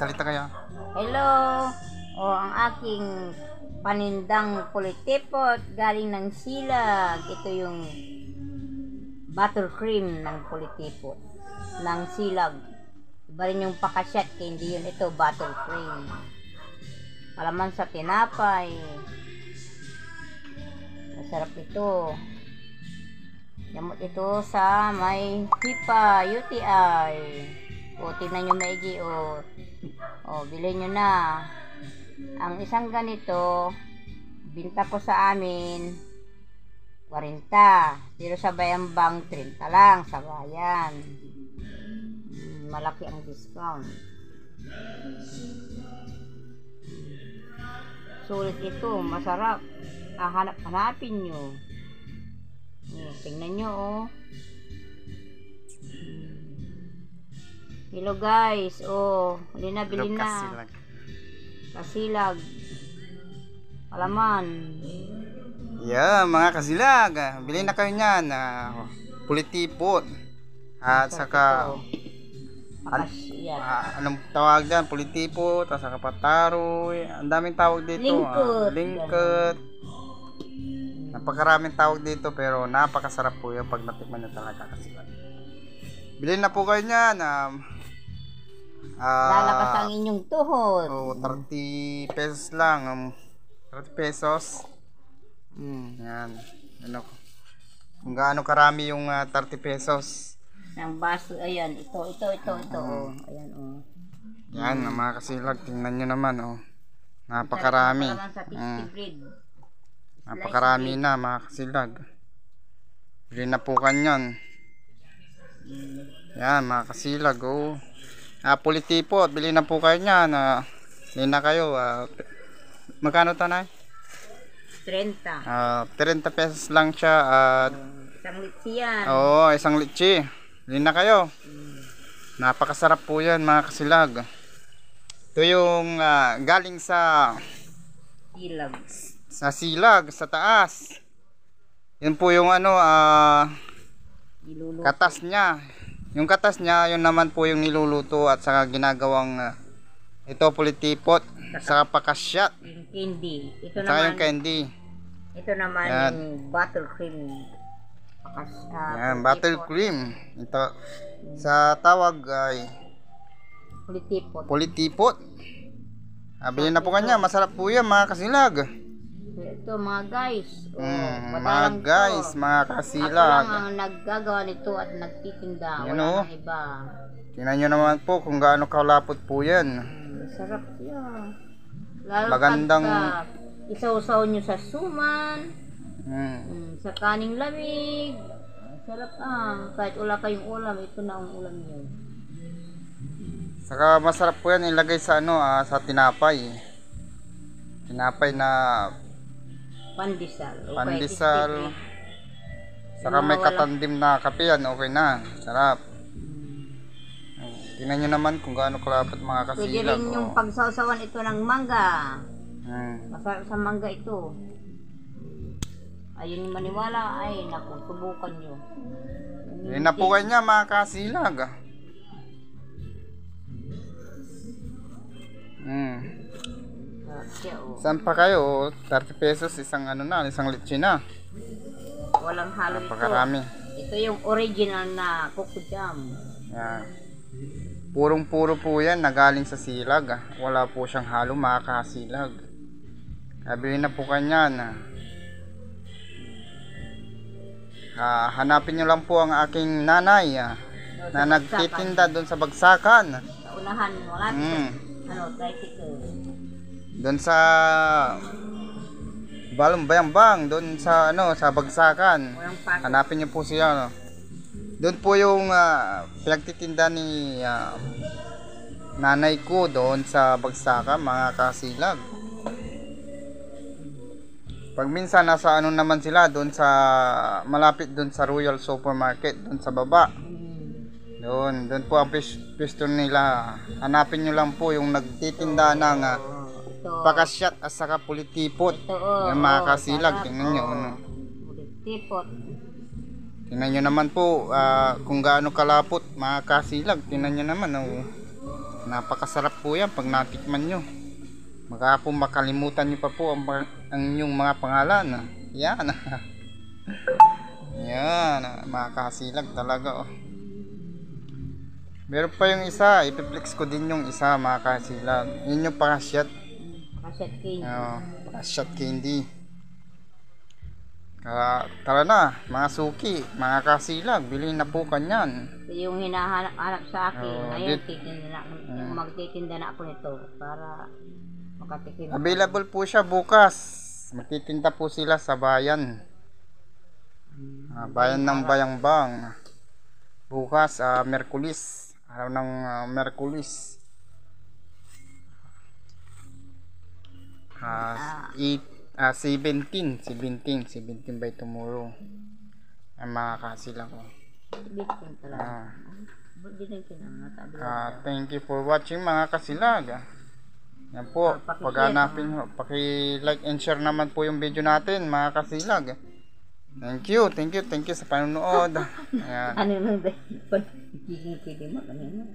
Magsalita kayo. Hello! O, ang aking panindang pulitipot galing ng Silag. Ito yung buttercream ng pulitipot ng Silag. Iba rin yung pakasyat, kaya hindi yun ito buttercream. Palaman sa tinapay. Masarap ito. Gamot ito sa may HIPAA, UTI. O, tingnan nyo maigi. O, bilhin nyo na. Ang isang ganito, binta ko sa amin, 40. Pero sa Bayambang, 30 lang sa bayan. Malaki ang discount. Sulit ito, masarap. Hanapin nyo. Tingnan nyo, oh. Hello guys, oh. Huli na, bilhin na. Kasilag. Palaman. Yeah, mga kasilag. Bilhin na kayo niyan. Pulitipot. At saka... anong tawag dyan? Pulitipot. At saka pataroy. Ang daming tawag dito. Lingkot. Napakaraming tawag dito pero napakasarap po yung pag natikman nyo talaga kasilag. Bilhin na po kayo niyan. Lalabas ang inyong tuhod. 30 pesos lang. 30 pesos. Yan. Ano, kung gaano karami yung 30 pesos. Ang baso, ayan. Ito. Ayan, oh. Yan, mga kasilag. Tingnan nyo naman, oh. Napakarami. Napakarami na, mga kasilag. Bilhin na po kanyan. Yan, mga kasilag, oh. Pulitipot, bilhin na po kayo niyan. Bilhin na kayo. Magkano tanay? 30. 30 pesos lang siya. Isang litsi yan. Oo, isang litsi. Bilhin na kayo. Napakasarap po yan, mga kasilag. Ito yung galing sa Silag. Sa Silag, sa taas. Yan po yung ano, katas niya. Yung katas niya, yun naman po yung niluluto at saka ginagawang ito pulitipot, saka pakasyat. Yung candy. Ito saka naman, yung candy. Ito naman yan. Yung buttercream. Yan, buttercream. Ito, sa tawag ay pulitipot. Bilhin na po kanya, masarap po yan, mga kasilag. Ito mga guys. Mga guys, mga kasilag. Ako lang ang naggagawa nito at nagtitinda. Yan, wala nang iba. Tingnan nyo naman po kung gaano kalapot po yan. Sarap yan. Lalo magandang isaw-saw nyo sa suman. Sa kaning lamig. Sarap kahit wala kayong ulam, ito na ang ulam nyo. Saka masarap po yan ilagay sa ano, sa tinapay. Tinapay na pandesal. Saka may katandim na kape yan, okay na. Sarap. Tingnan nyo naman kung gaano kalapot, mga kasilag. Pwede rin yung pagsawsawan ito ng mangga. Masarap sa mangga ito. Ayun yung maniwala, ay naku, subukan nyo. Yun na po kayo niya, mga kasilag. Saan pa kayo? 30 pesos isang ano na, isang litsi na. Walang halo ito. Napakarami. Ito yung original na coco jam. Yan. Purong-puro po yan na galing sa silag. Wala po siyang halo, mga kasilag. Bilhin na po kanya na. Hanapin nyo lang po ang aking nanay na nagtitinda doon sa Bagsakan. Sa unahan mo lang. Tricycle. Doon sa Bayambang, doon sa ano, sa Bagsakan. Hanapin niyo po siya, no. Doon po yung pinagtitinda ni nanay ko doon sa Bagsakan, mga kasilag. Pag minsan nasa ano naman sila doon sa malapit doon sa Royal Supermarket, doon sa baba. Doon po ang pwesto nila. Hanapin nyo lang po yung nagtitinda ng pakasyat at saka pulitipot. Yung mga kasilag, tingnan nyo. Pulitipot. Tingnan nyo naman po kung gaano kalapot, mga kasilag. Tingnan nyo naman. Napakasarap po yan pag natikman nyo. Baka po makalimutan nyo pa po ang inyong mga pangalan. Yan. Yan. Mga kasilag talaga. Oh. Meron pa yung isa. Ipiplex ko din yung isa, mga kasilag. Yun yung pakashot. Pakashot candy. Pakashot candy. Tara na, mga suki, mga kasilag, bilhin na po kanyan. Yung hinahanap sa akin, ngayon dit- magtitinda na ako nito para makatikim. Available po siya bukas. Magtitinda po sila sa bayan. Bayan ng Bayangbang. Bukas, Merkulis. Araw ng Merkulis. 17 by tomorrow. Ang mga kasilang ko. Bitin talaga. Thank you for watching, mga kasilag. Yan po, paghanapin mo, paki-like and share naman po yung video natin, mga kasilag. Thank you sa panonood. Ayan. Ano nang dahil? Pwede mo kanina.